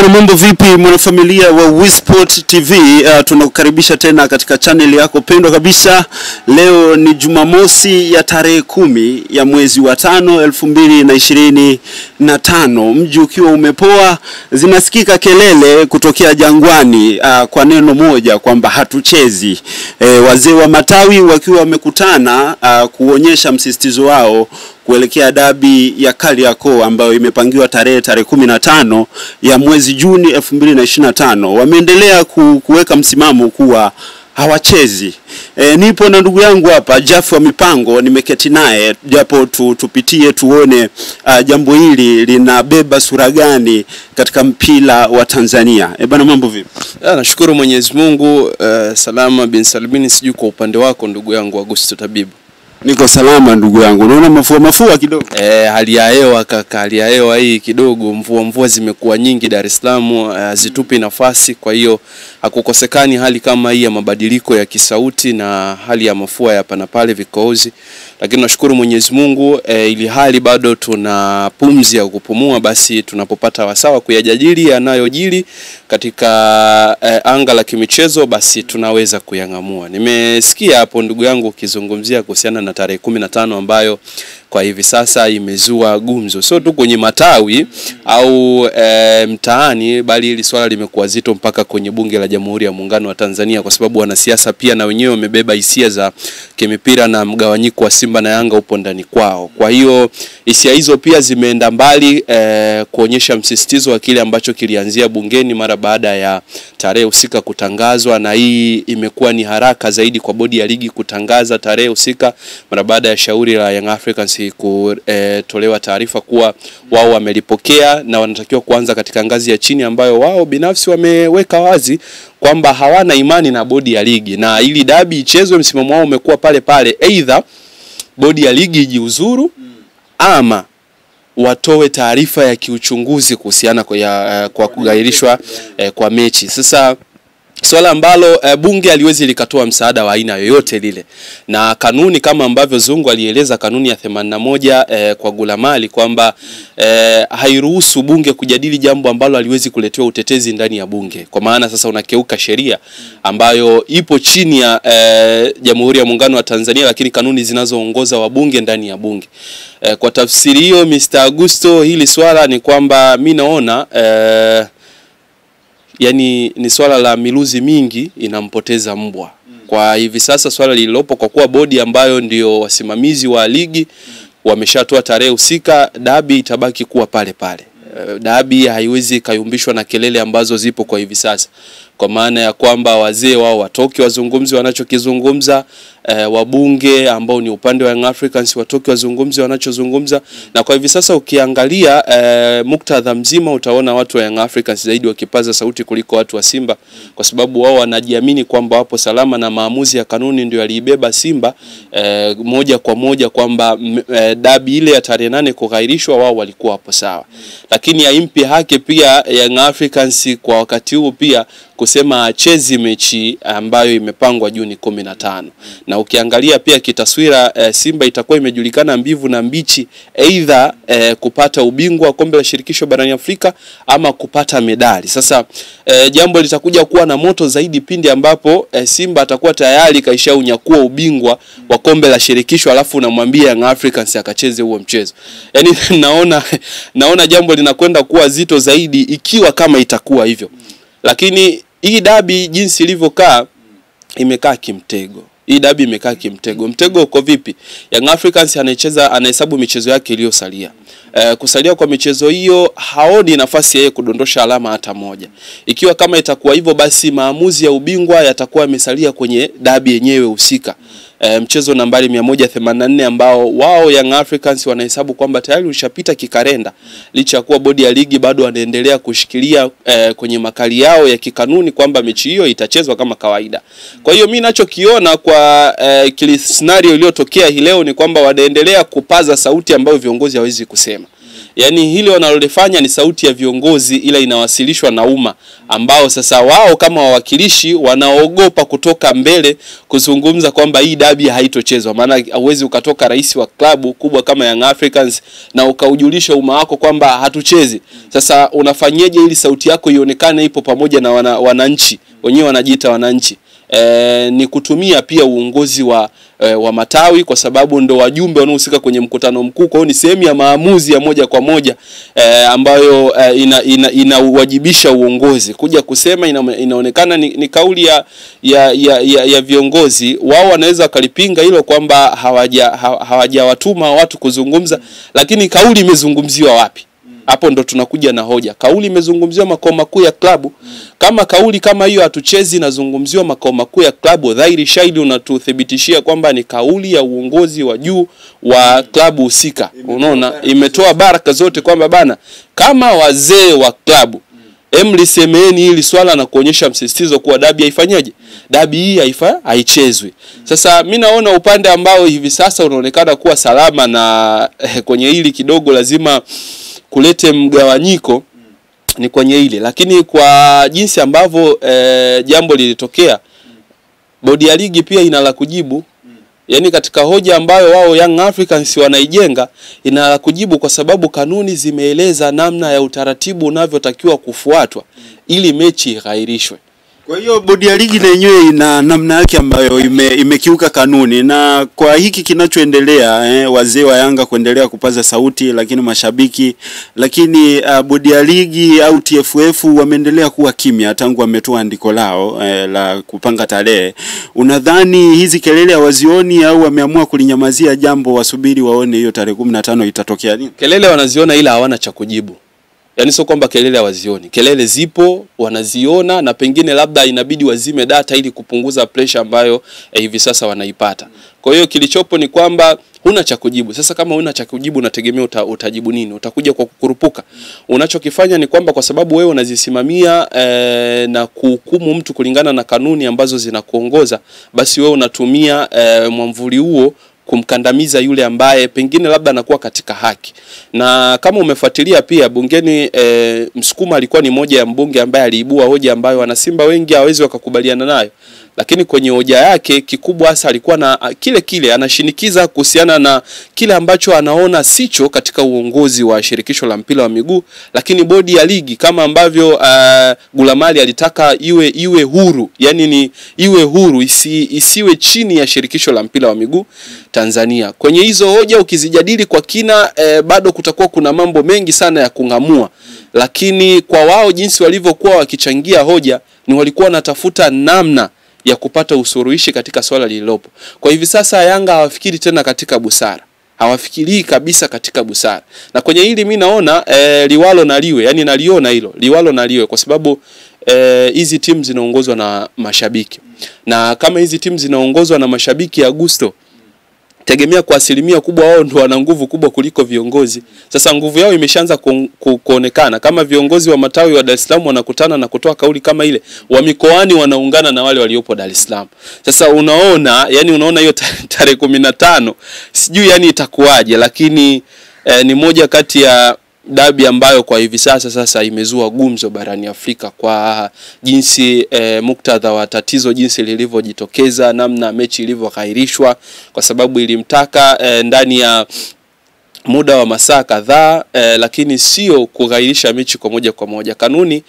Bwana, mambo vipi mwanafamilia wa WISPORT TV? Tunakukaribisha tena katika channel yako pendwa kabisa. Leo ni Jumamosi ya tarehe 10 ya mwezi wa 5 2025. Mji ukiwa umepoa, zinasikika kelele kutokea Jangwani kwa neno moja kwamba hatuchezi. Wazee wa matawi wakiwa wamekutana kuonyesha msisitizo wao kuelekea dabi ya Kariakoo ambayo imepangiwa tarehe 15 ya mwezi Juni 2025. Wameendelea kuweka msimamo kuwa hawachezi. Nipo na ndugu yangu hapa Jafu wa Mipango, nimeketi naye japo tupitie tuone jambo hili linabeba sura gani katika mpira wa Tanzania. Bwana, mambo vipi? Nashukuru Mwenyezi Mungu, salama bin salimini. Sijui kwa upande wako ndugu yangu Augusto Tabibu. Niko salama ndugu yangu. Unaona mafua kidogo? Hali ya hewa kaka, hali ya hewa hii kidogo, mvua zimekuwa nyingi Dar es Salaam, zitupi nafasi, kwa hiyo hakukosekani hali kama hii ya mabadiliko ya kisauti na hali ya mafua ya hapa na pale, vikohozi. Lakini nashukuru Mwenyezi Mungu, ili hali bado tuna pumzi ya kupumua, basi tunapopata wasawa kuyajadili yanayojiri katika anga la kimichezo, basi tunaweza kuyangamua. Nimesikia hapo ndugu yangu ukizungumzia kuhusiana na tarehe 15 ambayo kwa hivi sasa imezua gumzo, sio tu kwenye matawi au mtaani, bali hili swala limekuwa zito mpaka kwenye bunge la Jamhuri ya Muungano wa Tanzania, kwa sababu wanasiasa pia na wenyewe wamebeba hisia za kimipira na mgawanyiko wa Simba na Yanga upo ndani kwao. Kwa hiyo hisia hizo pia zimeenda mbali kuonyesha msisitizo wa kile ambacho kilianzia bungeni mara baada ya tarehe husika kutangazwa, na hii imekuwa ni haraka zaidi kwa bodi ya ligi kutangaza tarehe husika mara baada ya shauri la Young Africans kutolewa taarifa kuwa wao wamelipokea na wanatakiwa kuanza katika ngazi ya chini ambayo wao binafsi wameweka wazi kwamba hawana imani na bodi ya ligi, na ili dabi ichezwe msimamo wao umekuwa pale pale, either bodi ya ligi ijiuzuru ama watoe taarifa ya kiuchunguzi kuhusiana kwa kugairishwa kwa mechi. Sasa swala ambalo bunge aliwezi likatoa msaada wa aina yoyote lile, na kanuni kama ambavyo Zungu alieleza, kanuni ya 81 kwa Gulamali kwamba hairuhusu bunge kujadili jambo ambalo aliwezi kuletewa utetezi ndani ya bunge. Kwa maana sasa unakeuka sheria ambayo ipo chini ya Jamhuri ya Muungano wa Tanzania, lakini kanuni zinazoongoza wabunge ndani ya bunge. Kwa tafsiri hiyo Mr. Augusto, hili swala ni kwamba mimi naona yani ni swala la miluzi mingi inampoteza mbwa. Kwa hivi sasa swala lililopo, kwa kuwa bodi ambayo ndio wasimamizi wa ligi wameshatoa tarehe husika, dabi itabaki kuwa pale pale. Dabi haiwezi kayumbishwa na kelele ambazo zipo kwa hivi sasa, kwa maana ya kwamba wazee wao watoke wazungumzi wanachokizungumza, wabunge ambao ni upande wa Young Africans watoke wazungumzi wanachozungumza. Na kwa hivi sasa ukiangalia muktadha mzima utaona watu wa Young Africans zaidi wakipaza sauti kuliko watu wa Simba, kwa sababu wao wanajiamini kwamba wapo salama na maamuzi ya kanuni ndio yaliibeba Simba moja kwa moja kwamba dabi ile ya tarehe 8 kugairishwa wao walikuwa hapo sawa. Lakini haimpi haki pia Young Africans kwa wakati huu pia kusema achezi mechi ambayo imepangwa Juni 15. Na ukiangalia pia kitaswira, Simba itakuwa imejulikana mbivu na mbichi, either kupata ubingwa wa kombe la shirikisho barani Afrika ama kupata medali. Sasa jambo litakuja kuwa na moto zaidi pindi ambapo Simba atakuwa tayari kaishaunyakua ubingwa wa kombe la shirikisho, alafu unamwambia Young Africans akacheze huo mchezo. Yani naona jambo linakwenda kuwa zito zaidi ikiwa kama itakuwa hivyo. Lakini hii dabi jinsi ilivyokaa imekaa kimtego. Hii dabi imekaa kimtego. Mtego uko vipi? Young Africans anahesabu michezo yake iliyosalia. Kusalia kwa michezo hiyo haoni nafasi yeye kudondosha alama hata moja. Ikiwa kama itakuwa hivyo, basi maamuzi ya ubingwa yatakuwa yamesalia kwenye dabi yenyewe husika. Mchezo nambari 184 ambao wao Young Africans wanahesabu kwamba tayari ushapita kikarenda, licha kuwa bodi ya ligi bado wanaendelea kushikilia kwenye makali yao ya kikanuni kwamba mechi hiyo itachezwa kama kawaida. Kwa hiyo mimi ninachokiona kwa kile scenario iliyotokea hii leo ni kwamba wanaendelea kupaza sauti ambayo viongozi hawezi kusema. Yani hili wanalolifanya ni sauti ya viongozi, ila inawasilishwa na umma, ambao sasa wao kama wawakilishi wanaogopa kutoka mbele kuzungumza kwamba hii dabi haitochezwa. Maana hauwezi ukatoka rais wa klabu kubwa kama Young Africans na ukaujulisha umma wako kwamba hatuchezi. Sasa unafanyaje ili sauti yako ionekane ipo pamoja na wananchi wenyewe wanajiita wananchi? Ni kutumia pia uongozi wa matawi, kwa sababu ndo wajumbe wanaohusika kwenye mkutano mkuu. Kwa hiyo ni sehemu ya maamuzi ya moja kwa moja ambayo inawajibisha uongozi kuja kusema. Inaonekana ni kauli ya viongozi. Wao wanaweza kalipinga hilo kwamba hawajawatuma watu kuzungumza, lakini kauli imezungumziwa wapi? Hapo ndo tunakuja na hoja. Kauli imezungumziwa makao makuu ya klabu. Kama kauli kama hiyo hatuchezi nazungumziwa makao makuu ya klabu, dhahiri shahidi unatuthibitishia kwamba ni kauli ya uongozi wa juu wa klabu husika. Unaona, imetoa baraka zote kwamba bana, kama wazee wa klabu lisemeni hili swala na kuonyesha msisitizo kuwa dabi haifanyaje? Dabi hii haichezwi. Sasa mimi naona upande ambao hivi sasa unaonekana kuwa salama, na kwenye hili kidogo lazima kulete mgawanyiko ni kwenye ile, lakini kwa jinsi ambavyo jambo lilitokea, bodi ya ligi pia ina la kujibu. Yani katika hoja ambayo wao Young Africans wanaijenga, ina la kujibu, kwa sababu kanuni zimeeleza namna ya utaratibu unavyotakiwa kufuatwa ili mechi ighairishwe. Kwa hiyo bodi ya ligi na yenyewe ina namna yake ambayo imekiuka kanuni, na kwa hiki kinachoendelea wazee wa Yanga kuendelea kupaza sauti, lakini mashabiki, lakini bodi ya ligi au TFF wameendelea kuwa kimya tangu wametoa andiko lao la kupanga tarehe. Unadhani hizi kelele hawazioni au wameamua kulinyamazia jambo, wasubiri waone hiyo tarehe 15 itatokea nini? Kelele wanaziona ila hawana cha kujibu. Yani sio kwamba kelele hawazioni. Kelele zipo, wanaziona, na pengine labda inabidi wazime data ili kupunguza pressure ambayo hivi sasa wanaipata. Kwa hiyo kilichopo ni kwamba huna cha kujibu. Sasa kama huna cha kujibu, unategemea utajibu nini? Utakuja kwa kukurupuka. Unachokifanya ni kwamba kwa sababu wewe unazisimamia na kuhukumu mtu kulingana na kanuni ambazo zinakuongoza, basi wewe unatumia mwamvuli huo kumkandamiza yule ambaye pengine labda anakuwa katika haki. Na kama umefuatilia pia bungeni, Msukuma alikuwa ni moja ya mbunge ambaye aliibua hoja ambayo wanasimba wengi hawezi wakakubaliana nayo, lakini kwenye hoja yake kikubwa hasa alikuwa na kile anashinikiza kuhusiana na kile ambacho anaona sicho katika uongozi wa shirikisho la mpira wa miguu, lakini bodi ya ligi kama ambavyo Gulamali alitaka iwe huru, yani ni iwe huru, isiwe chini ya shirikisho la mpira wa miguu Tanzania. Kwenye hizo hoja ukizijadili kwa kina, bado kutakuwa kuna mambo mengi sana ya kungamua, lakini kwa wao jinsi walivyokuwa wakichangia hoja, ni walikuwa wanatafuta namna ya kupata usuluhishi katika swala lililopo. Kwa hivi sasa Yanga hawafikiri tena katika busara. Hawafikiri kabisa katika busara. Na kwenye hili mimi naona liwalo na liwe, yani naliona hilo, liwalo na liwe, kwa sababu hizi timu zinaongozwa na mashabiki. Na kama hizi timu zinaongozwa na mashabiki, Augusto, tegemea kwa asilimia kubwa wao ndio wana nguvu kubwa kuliko viongozi. Sasa nguvu yao imeshaanza kuonekana. Kama viongozi wa matawi wa Dar es Salaam wanakutana na kutoa kauli kama ile, wa mikoani wanaungana na wale waliopo Dar es Salaam. Sasa unaona hiyo tarehe 15 sijui yani itakuwaje, lakini ni moja kati ya dabi ambayo kwa hivi sasa imezua gumzo barani Afrika kwa jinsi muktadha wa tatizo jinsi lilivyojitokeza, namna mechi ilivyohairishwa kwa sababu ilimtaka ndani ya muda wa masaa kadhaa, lakini sio kughairisha mechi kwa moja. Kanuni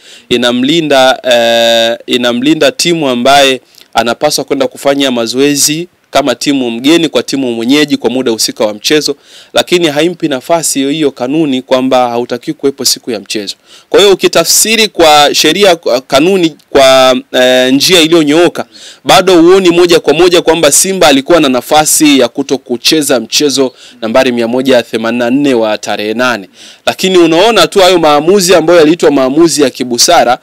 inamlinda timu ambaye anapaswa kwenda kufanya mazoezi kama timu mgeni kwa timu mwenyeji kwa muda husika wa mchezo, lakini haimpi nafasi hiyo kanuni kwamba hautaki kuwepo siku ya mchezo. Kwa hiyo ukitafsiri kwa sheria kanuni kwa njia iliyonyooka, bado huoni moja kwa moja kwamba Simba alikuwa na nafasi ya kutokucheza mchezo nambari 184 wa tarehe 8. Lakini unaona tu hayo maamuzi ambayo yaliitwa maamuzi ya kibusara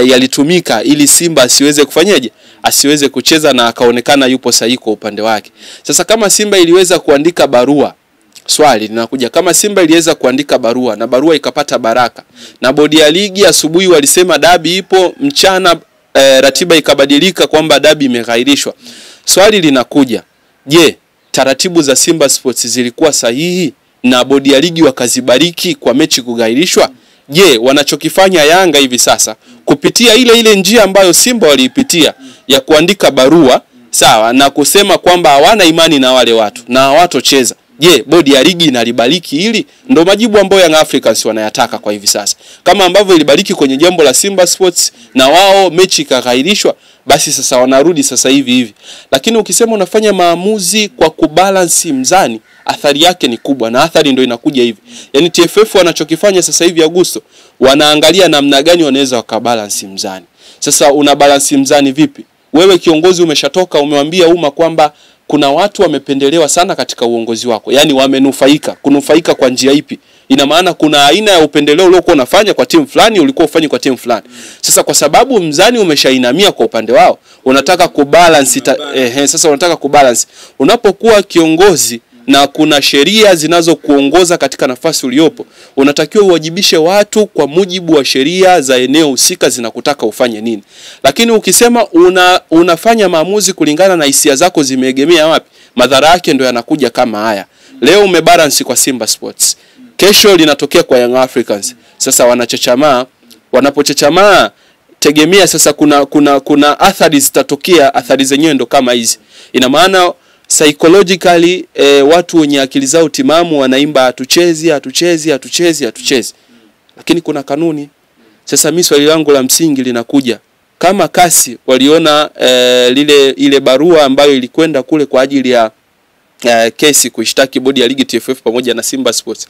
yalitumika ili Simba asiweze kufanyaje? Asiweze kucheza, na akaonekana yupo sahihi kwa upande wake. Sasa kama Simba iliweza kuandika barua, swali linakuja, kama Simba iliweza kuandika barua na barua ikapata baraka, na bodi ya ligi asubuhi walisema dabi ipo, mchana ratiba ikabadilika kwamba dabi imeghairishwa, swali linakuja, je, taratibu za Simba Sports zilikuwa sahihi? na bodi ya ligi wakazibariki kwa mechi kugairishwa, je, wanachokifanya Yanga hivi sasa kupitia ile njia ambayo Simba waliipitia ya kuandika barua sawa na kusema kwamba hawana imani na wale watu na hawatocheza, je, bodi ya ligi inalibariki hili? Ndio majibu ambayo Young Africans wanayataka kwa hivi sasa. Kama ambavyo ilibariki kwenye jambo la Simba Sports na wao mechi ikagairishwa, basi sasa wanarudi sasa hivi. Lakini ukisema unafanya maamuzi kwa kubalance mzani, athari yake ni kubwa, na athari ndio inakuja hivi. Yaani TFF wanachokifanya sasa hivi Agosto, wanaangalia namna gani wanaweza wakabalance mzani. Sasa una balance mzani vipi? Wewe kiongozi umeshatoka umewambia umma kwamba kuna watu wamependelewa sana katika uongozi wako. Yaani wamenufaika. Kunufaika kwa njia ipi? Ina maana kuna aina ya upendeleo uliokuwa unafanya kwa timu fulani ulikuwa ufanye kwa timu fulani. Sasa kwa sababu mzani umeshainamia kwa upande wao, unataka kubalance sasa unataka kubalance. Unapokuwa kiongozi na kuna sheria zinazokuongoza katika nafasi uliopo, unatakiwa uwajibishe watu kwa mujibu wa sheria za eneo husika zinakutaka ufanye nini. Lakini ukisema unafanya maamuzi kulingana na hisia zako zimeegemea wapi, madhara yake ndio yanakuja kama haya. Leo umebalance kwa Simba Sports, kesho linatokea kwa Young Africans. Sasa wanachachamaa, wanapochachamaa tegemea sasa kuna athari zitatokea, athari zenyewe ndo kama hizi. Ina maana psychologically watu wenye akili zao timamu wanaimba hatuchezi. Lakini kuna kanuni. Sasa mimi swali langu la msingi linakuja, kama kasi waliona ile barua ambayo ilikwenda kule kwa ajili ya kesi kuishtaki bodi ya ligi TFF pamoja na Simba Sports,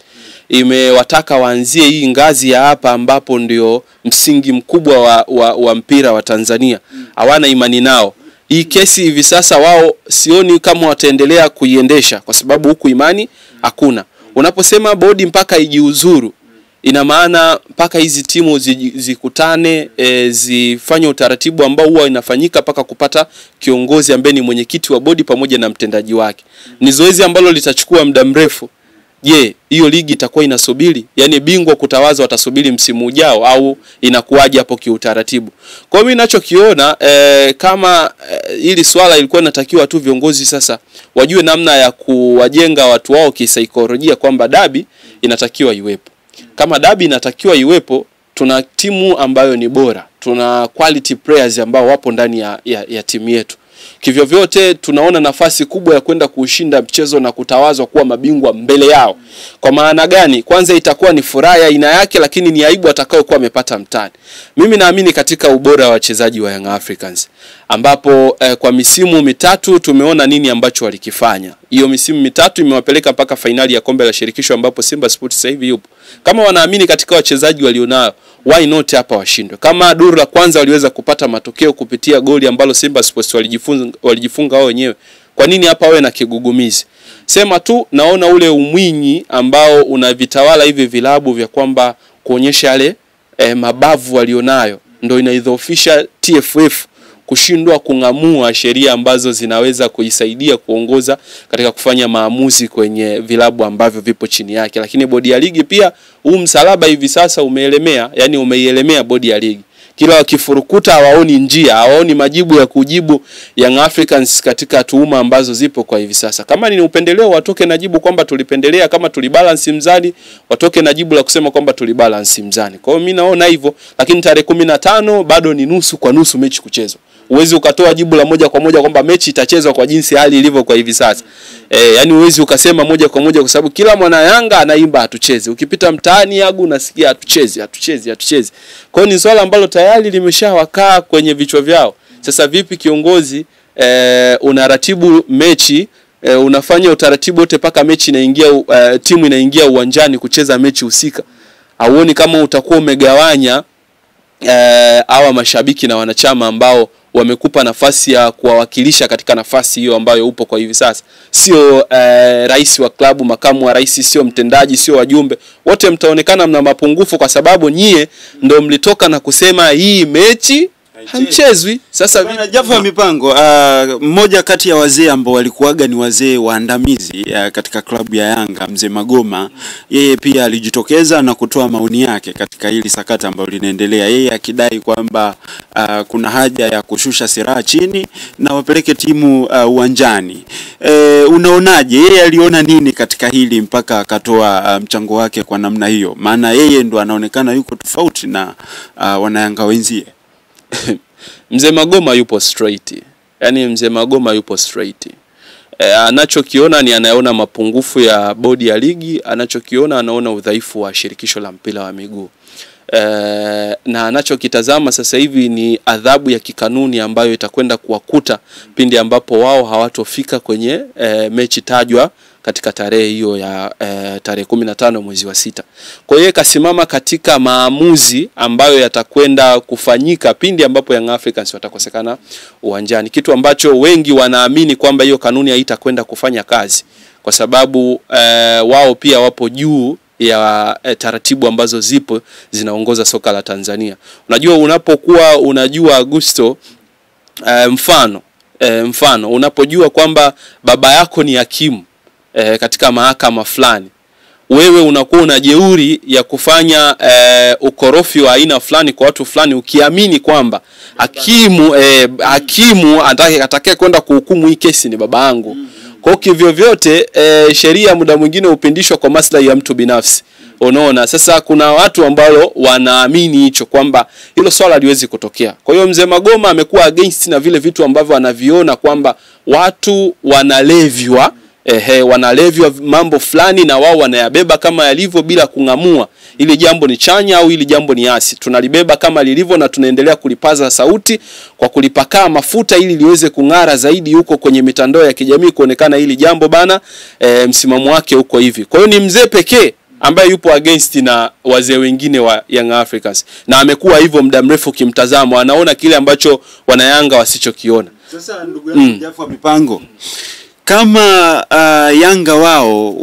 imewataka waanzie hii ngazi ya hapa ambapo ndio msingi mkubwa wa mpira wa Tanzania. Hawana imani nao. Hii kesi hivi sasa wao sioni kama wataendelea kuiendesha kwa sababu huku imani hakuna. Unaposema bodi mpaka ijiuzuru, ina maana mpaka hizi timu zikutane, zifanye utaratibu ambao huwa inafanyika mpaka kupata kiongozi ambaye ni mwenyekiti wa bodi pamoja na mtendaji wake. Ni zoezi ambalo litachukua muda mrefu. Je, hiyo ligi itakuwa inasubiri? Yaani bingwa kutawazwa watasubiri msimu ujao au inakuwaje hapo kiutaratibu? Kwa mimi ninachokiona kama hili swala ilikuwa inatakiwa tu viongozi sasa wajue namna ya kuwajenga watu wao kisaikolojia kwamba dabi inatakiwa iwepo. Kama dabi inatakiwa iwepo, tuna timu ambayo ni bora, tuna quality players ambao wapo ndani ya timu yetu. Kivyo vyote tunaona nafasi kubwa ya kwenda kushinda mchezo na kutawazwa kuwa mabingwa mbele yao. Kwa maana gani? Kwanza itakuwa ni furaha ya aina yake, lakini ni aibu atakao kuwa amepata mtani. Mimi naamini katika ubora wa wachezaji wa Young Africans, ambapo kwa misimu mitatu tumeona nini ambacho walikifanya. Hiyo misimu mitatu imewapeleka mpaka finali ya kombe la shirikisho ambapo Simba Sports sasa hivi yupo. Kama wanaamini katika wachezaji walionao, why not hapa washindwe? Kama duru la kwanza waliweza kupata matokeo kupitia goli ambalo Simba Sports walijifunga wao wenyewe, kwa nini hapa wawe na kigugumizi? Sema tu naona ule umwinyi ambao unavitawala hivi vilabu vya kwamba kuonyesha yale mabavu walionayo ndio inaidhoofisha TFF kushindwa kungamua sheria ambazo zinaweza kuisaidia kuongoza katika kufanya maamuzi kwenye vilabu ambavyo vipo chini yake. Lakini bodi ya ligi pia msalaba hivi sasa umeelemea, yani umeielemea bodi ya ligi. Kila wakifurukuta hawaoni njia, hawaoni majibu ya kujibu Young Africans katika tuhuma ambazo zipo kwa hivi sasa. Kama ni upendeleo watoke na jibu kwamba tulipendelea, kama tulibalance mzani watoke na jibu la kusema kwamba tulibalance mzani. Kwa hiyo mimi naona hivyo, lakini tarehe 15 bado ni nusu kwa nusu mechi kuchezwa. Uwezi ukatoa jibu la moja kwa moja kwamba mechi itachezwa kwa jinsi hali ilivyo kwa hivi sasa. Yani uwezi ukasema moja kwa moja kwa sababu kila mwana Yanga anaimba hatucheze. Ukipita mtaani Yagu unasikia hatucheze. Kwa hiyo ni swala ambalo tayari limeshawakaa kwenye vichwa vyao. Sasa vipi kiongozi unaratibu mechi, unafanya utaratibu wote paka mechi inaingia, timu inaingia uwanjani kucheza mechi husika. Hauoni kama utakuwa umegawanya hawa mashabiki na wanachama ambao wamekupa nafasi ya kuwawakilisha katika nafasi hiyo ambayo upo kwa hivi sasa? Sio rais wa klabu, makamu wa rais, sio mtendaji, sio wajumbe. Wote mtaonekana mna mapungufu kwa sababu nyie ndio mlitoka na kusema hii mechi Hamchezwi. Sasa Bwana Jaffa Mipango, mmoja kati ya wazee ambao walikuwaga ni wazee waandamizi katika klabu ya Yanga, Mzee Magoma, yeye pia alijitokeza na kutoa maoni yake katika hili sakata ambalo linaendelea, yeye akidai kwamba kuna haja ya kushusha silaha chini na wapeleke timu uwanjani. Unaonaje, yeye aliona nini katika hili mpaka akatoa mchango wake kwa namna hiyo? Maana yeye ndo anaonekana yuko tofauti na wanayanga wenzie. Mzee Magoma yupo straight. Yaani Mzee Magoma yupo straight. Anachokiona ni anaona mapungufu ya bodi ya ligi, anachokiona anaona udhaifu wa shirikisho la mpira wa miguu. Na anachokitazama sasa hivi ni adhabu ya kikanuni ambayo itakwenda kuwakuta pindi ambapo wao hawatofika kwenye mechi tajwa katika tarehe hiyo ya tarehe 15 mwezi wa 6. Kwa hiyo kasimama katika maamuzi ambayo yatakwenda kufanyika pindi ambapo Young Africans watakosekana uwanjani, kitu ambacho wengi wanaamini kwamba hiyo kanuni haitakwenda kufanya kazi kwa sababu wao pia wapo juu ya taratibu ambazo zipo zinaongoza soka la Tanzania. Unajua, unapokuwa unajua Augusto, mfano unapojua kwamba baba yako ni hakimu katika mahakama fulani, wewe unakuwa una jeuri ya kufanya ukorofi wa aina fulani kwa watu fulani, ukiamini kwamba hakimu atakaye kwenda kuhukumu hii kesi ni baba yangu. Kwa hivyo vyote sheria muda mwingine upindishwa kwa maslahi ya mtu binafsi. Unaona, sasa kuna watu ambao wanaamini hicho kwamba hilo swala haliwezi kutokea. Kwa hiyo Mzee Magoma amekuwa against na vile vitu ambavyo anaviona kwamba watu wanalevywa mambo fulani na wao wanayabeba kama yalivyo bila kungamua ili jambo ni chanya au ili jambo ni asi. Tunalibeba kama lilivyo na tunaendelea kulipaza sauti kwa kulipaka mafuta ili liweze kung'ara zaidi huko kwenye mitandao ya kijamii, kuonekana hili jambo bana msimamo wake huko hivi. Kwa hiyo ni mzee pekee ambaye yupo against na wazee wengine wa Young Africans, na amekuwa hivyo muda mrefu kimtazamo, anaona kile ambacho wanayanga wasichokiona. Sasa ndugu yangu Jaffa Mipango, kama Yanga wao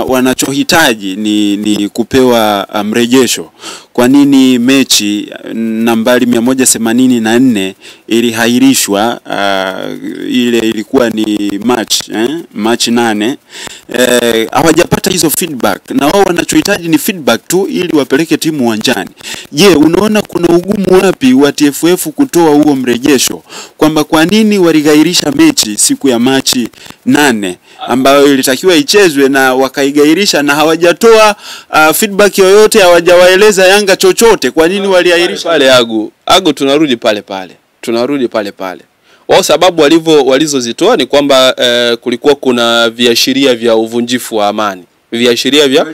wanachohitaji ni kupewa mrejesho, kwa nini mechi nambari 184 ilihairishwa? Ile ilikuwa ni March 8. Hawajapata hizo feedback, na wao wanachohitaji ni feedback tu ili wapeleke timu uwanjani. Je, unaona kuna ugumu wapi wa TFF kutoa huo mrejesho, kwamba kwa nini waligairisha mechi siku ya March 8 ambayo ilitakiwa ichezwe na wakaigairisha, na hawajatoa feedback yoyote, hawajawaeleza Yanga chochote? Kwa nini waliairisha pale? Agu tunarudi pale pale. Wao sababu walizozitoa ni kwamba kulikuwa kuna viashiria vya uvunjifu wa amani. Viashiria vya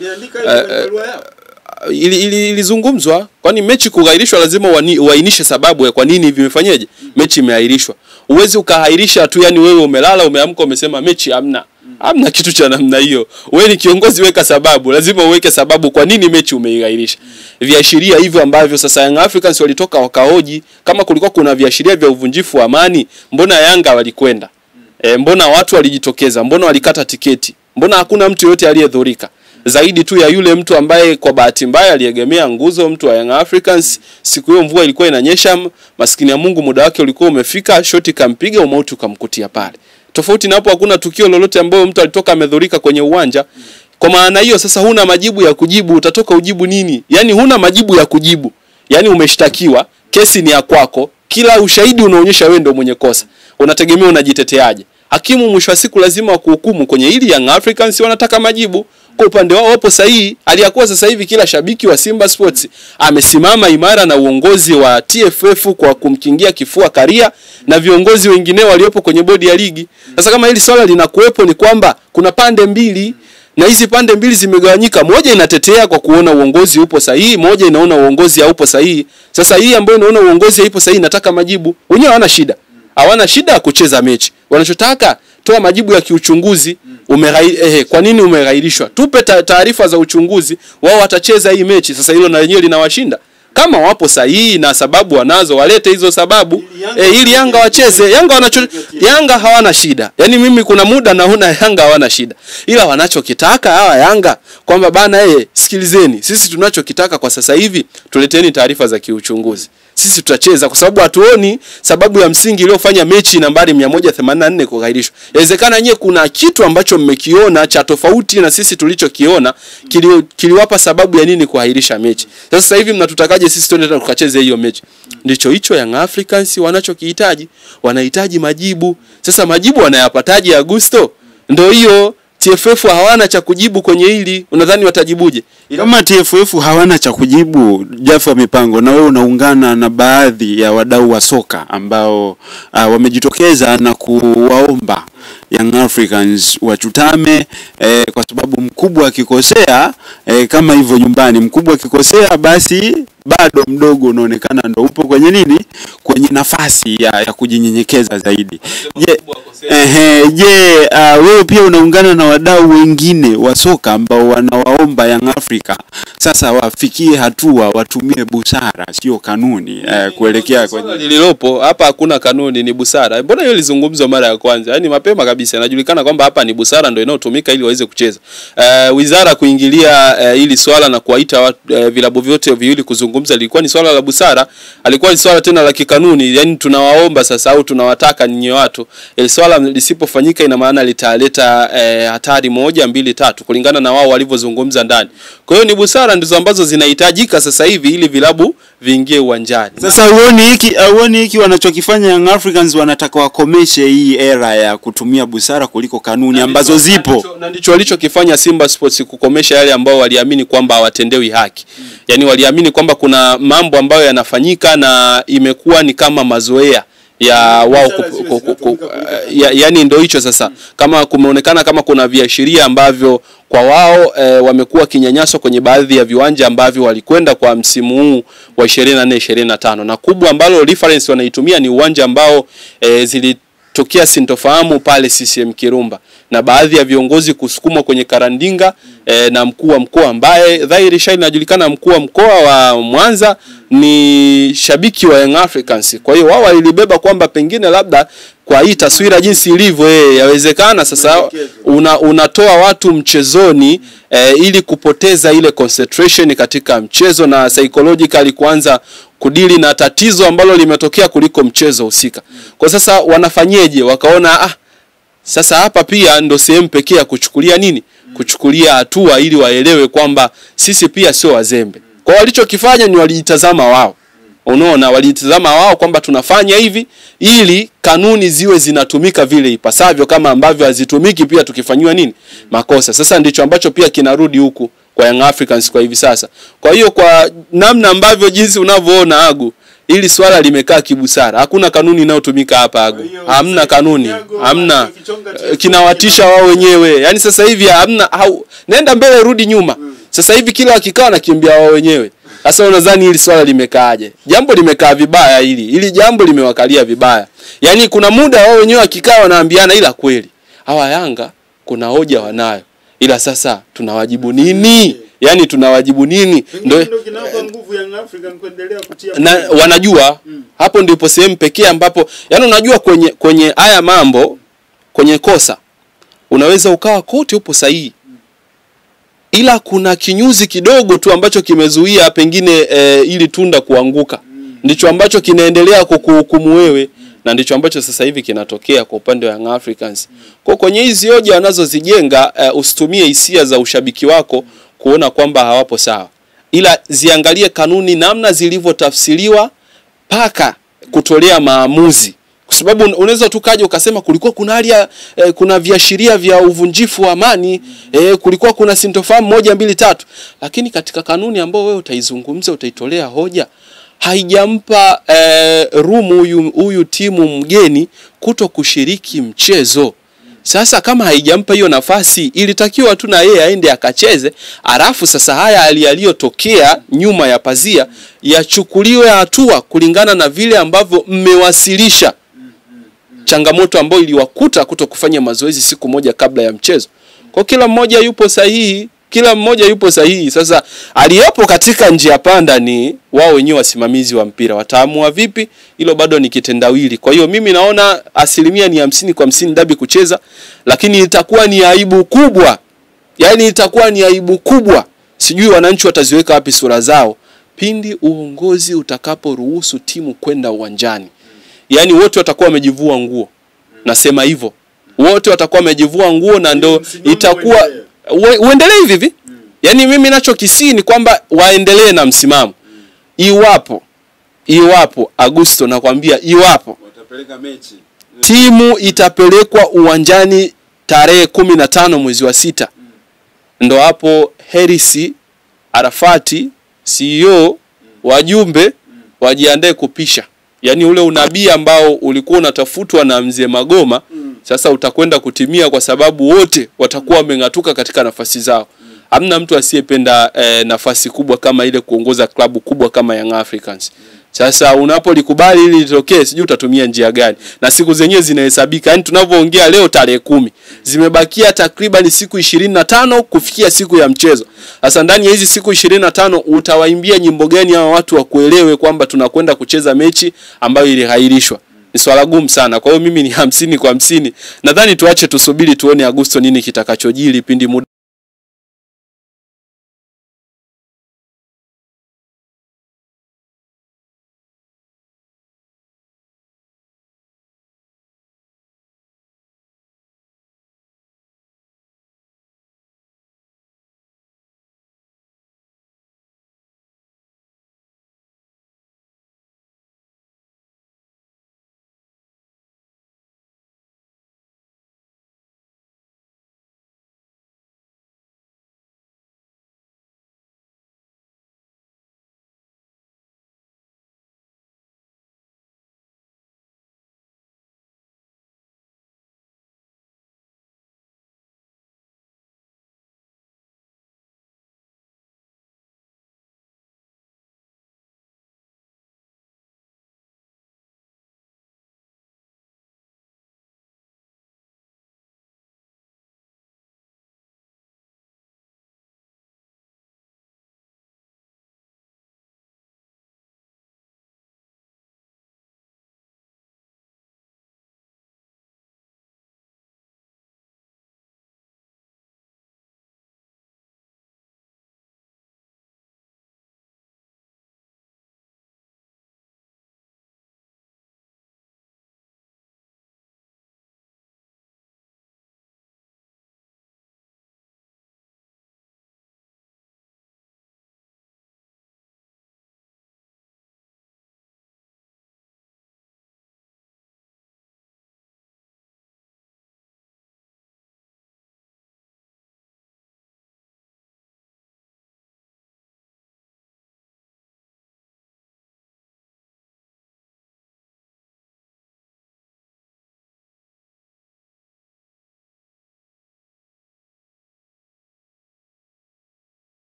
ilizungumzwa. Kwani mechi kugairishwa lazima uainishe sababu ya kwa nini vimefanyaje mechi imeahirishwa. Uwezi ukahairisha tu, yani wewe umelala umeamka umesema mechi hamna kitu cha namna hiyo. Wewe ni kiongozi, weka sababu, lazima uweke sababu kwa nini mechi umeigairisha. Viashiria hivyo ambavyo sasa Young Africans walitoka wakahoji kama kulikuwa kuna viashiria vya uvunjifu wa amani, mbona Yanga walikwenda? Mbona watu walijitokeza? Mbona walikata tiketi? Mbona hakuna mtu yote aliyedhurika? Zaidi tu ya yule mtu ambaye kwa bahati mbaya aliegemea nguzo, mtu wa Young Africans. Siku hiyo mvua ilikuwa inanyesha, maskini ya Mungu muda wake ulikuwa umefika, shoti kampiga, umauti ukamkutia pale. Tofauti na hapo hakuna tukio lolote ambao mtu alitoka amedhurika kwenye uwanja. Kwa maana hiyo sasa huna majibu ya kujibu, utatoka ujibu nini? Yani huna majibu ya kujibu. Yani umeshtakiwa, kesi ni ya kwako, kila ushahidi unaonyesha wewe ndio mwenye kosa. Unategemea unajiteteaje? Hakimu mwisho wa siku lazima kuhukumu kwenye hili. Young Africans wanataka majibu. Kwa upande wao wapo sahihi. Aliyakuwa sasa hivi kila shabiki wa Simba Sports amesimama imara na uongozi wa TFF kwa kumkingia kifua Karia na viongozi wengine waliopo kwenye bodi ya ligi. Sasa kama hili swala linakuepo ni kwamba kuna pande mbili, na hizi pande mbili zimegawanyika. Moja inatetea kwa kuona uongozi upo sahihi, moja inaona uongozi haupo sahihi. Sasa hii ambayo inaona uongozi haupo sahihi inataka majibu. Wenyewe hawana shida ya kucheza mechi. Wanachotaka toa majibu ya kiuchunguzi. Kwa nini umegairishwa? Tupe taarifa za uchunguzi, wao watacheza hii mechi. Sasa hilo na lenyewe linawashinda. Kama wapo sahihi na sababu wanazo, walete hizo sababu ili Yanga wacheze. Yanga hawana shida. Yaani mimi kuna muda naona Yanga hawana shida. Ila wanachokitaka hawa Yanga kwamba bana sikilizeni, sisi tunachokitaka kwa sasa hivi tuleteni taarifa za kiuchunguzi. sisi tutacheza, kwa sababu hatuoni sababu ya msingi iliyofanya mechi nambari 184 kuahirishwa. Inawezekana nyie kuna kitu ambacho mmekiona cha tofauti na sisi tulichokiona kiliwapa sababu ya nini kuahirisha mechi. Sasa hivi mnatutakaje sisi twende tukacheze hiyo mechi? Ndicho hicho Young Africans wanachokihitaji. Wanahitaji majibu. Sasa majibu wanayapataje Augusto? Ndio hiyo TFF hawana cha kujibu kwenye hili. Unadhani watajibuje? Kama TFF hawana cha kujibu, Jaffa Mipango, na wewe unaungana na baadhi ya wadau wa soka ambao wamejitokeza na kuwaomba Young Africans wachutame, kwa sababu mkubwa akikosea, kama hivyo nyumbani, mkubwa akikosea basi bado mdogo unaonekana ndo upo kwenye nini, kwenye nafasi ya kujinyenyekeza zaidi. Wewe pia unaungana na wadau wengine wa soka ambao wanawaomba Young Africa sasa wafikie hatua watumie busara, sio kanuni, kuelekea kwenye lililopo hapa. Hakuna kanuni, ni busara. Mbona hiyo lizungumzwa mara ya kwanza? Yaani mapema kabisa inajulikana kwamba hapa ni busara ndio inayotumika ili waweze kucheza. Wizara kuingilia hili swala na kuwaita vilabu vyote viwili kuzungumza lilikuwa ni swala la busara, alikuwa ni swala tena la kikanuni. Yaani tunawaomba sasa au tunawataka ninyi watu, ile swala lisipofanyika ina maana litaleta hatari 1, 2, 3 kulingana na wao walivyozungumza ndani. Kwa hiyo ni busara ndizo ambazo zinahitajika sasa hivi ili vilabu viingie uwanjani. Sasa uone hiki wanachokifanya Young Africans, wanataka wakomeshe hii era ya kutumia busara kuliko kanuni ambazo zipo. Na ndicho walichokifanya Simba Sports, kukomesha yale ambao waliamini kwamba hawatendewi haki. Yaani waliamini kwamba kuna mambo ambayo yanafanyika na imekuwa ni kama mazoea ya wao yani ndio hicho sasa. Kama kumeonekana kama kuna viashiria ambavyo kwa wao wamekuwa kinyanyaswa kwenye baadhi ya viwanja ambavyo walikwenda kwa msimu huu wa 24-25, na kubwa ambalo reference wanaitumia ni uwanja ambao zilitokea sintofahamu pale CCM Kirumba na baadhi ya viongozi kusukumwa kwenye karandinga na mkuu wa mkoa ambaye dhahiri shairi inajulikana mkuu wa mkoa wa Mwanza ni shabiki wa Young Africans. Kwa hiyo wao walibeba kwamba pengine labda kwa hii taswira jinsi ilivyo yawezekana sasa unatoa watu mchezoni ili kupoteza ile concentration katika mchezo na psychologically kuanza kudili na tatizo ambalo limetokea kuliko mchezo husika. Kwa sasa wanafanyeje? Wakaona sasa hapa pia ndo sehemu pekee ya kuchukulia nini? Kuchukulia hatua ili waelewe kwamba sisi pia sio wazembe. Kwa walichokifanya ni walijitazama wao. Unaona, walijitazama wao kwamba tunafanya hivi ili kanuni ziwe zinatumika vile ipasavyo, kama ambavyo hazitumiki pia tukifanywa nini? Makosa. Sasa ndicho ambacho pia kinarudi huku kwa Young Africans kwa hivi sasa. Kwa hiyo kwa namna ambavyo jinsi unavyoona Agu, ili swala limekaa kibusara. Hakuna kanuni inayotumika hapa Agu. Hamna kanuni. Hamna. Kinawatisha wao wenyewe. Yaani sasa hivi hamna nenda mbele rudi nyuma. Sasa hivi kila kikao nakimbia wao wenyewe. Sasa unadhani hili swala limekaaje? Jambo limekaa vibaya hili. Hili jambo limewakalia vibaya. Yaani kuna muda wao wenyewe wakikaa wanaambiana, ila kweli hawa Yanga kuna hoja wanayo. Ila sasa tunawajibu nini? Yaani tunawajibu nini? Ndio kinapa nguvu ya Afrika kuendelea kutia na wanajua hapo ndipo sehemu pekee ambapo yaani unajua kwenye haya mambo, kwenye kosa unaweza ukawa kote upo sahihi, ila kuna kinyuzi kidogo tu ambacho kimezuia pengine ili tunda kuanguka. Ndicho ambacho kinaendelea kukuhukumu wewe, na ndicho ambacho sasa hivi kinatokea kwa upande wa Young Africans. Kwa kwenye hizi hoja wanazozijenga, usitumie hisia za ushabiki wako kuona kwamba hawapo sawa, ila ziangalie kanuni namna zilivyotafsiriwa paka kutolea maamuzi. Kwa sababu unaweza tukaje ukasema kulikuwa kuna hali kuna viashiria vya uvunjifu wa amani, kulikuwa kuna sintofahamu 1, 2, 3, lakini katika kanuni ambayo wewe utaizungumza, utaitolea hoja, haijampa room huyu timu mgeni kuto kushiriki mchezo. Sasa kama haijampa hiyo nafasi, ilitakiwa tu na yeye aende akacheze, alafu sasa haya aliyotokea nyuma ya pazia yachukuliwe hatua kulingana na vile ambavyo mmewasilisha changamoto ambayo iliwakuta kuto kufanya mazoezi siku moja kabla ya mchezo. Kwa kila mmoja yupo sahihi, kila mmoja yupo sahihi. Sasa aliyepo katika njia panda ni wao wenyewe wasimamizi wa mpira. Wataamua vipi? Hilo bado ni kitendawili. Kwa hiyo mimi naona asilimia ni 50 kwa 50 dabi kucheza, lakini itakuwa ni aibu kubwa. Yaani itakuwa ni aibu kubwa. Sijui wananchi wataziweka wapi sura zao pindi uongozi utakaporuhusu timu kwenda uwanjani. Yaani wote watakuwa wamejivua nguo. Nasema hivyo. Wote watakuwa wamejivua nguo na ndo itakuwa uendelee hivi. Yaani mimi ninachokisii ni kwamba waendelee na msimamo. Iwapo Agosto nakwambia iwapo watapeleka mechi. Timu itapelekwa uwanjani tarehe 15 mwezi wa 6. Ndo hapo Hersi Arafati CEO wajumbe wajiandae kupisha. Yaani ule unabii ambao ulikuwa unatafutwa na mzee Magoma sasa utakwenda kutimia, kwa sababu wote watakuwa wamengatuka katika nafasi zao. Hamna mtu asiyependa nafasi kubwa kama ile, kuongoza klabu kubwa kama Young Africans. Sasa unapolikubali ili litokee, sijui utatumia njia gani. Na siku zenyewe zinahesabika. Yaani tunavyoongea leo tarehe 10. Zimebakia takriban siku 25 kufikia siku ya mchezo. Sasa ndani ya hizi siku 25 utawaimbia nyimbo gani hawa watu wakuelewe kwamba tunakwenda kucheza mechi ambayo ilihairishwa? Ni swala gumu sana. Kwa hiyo mimi ni 50 kwa 50. Nadhani tuache tusubiri tuone Agosto nini kitakachojili pindi muda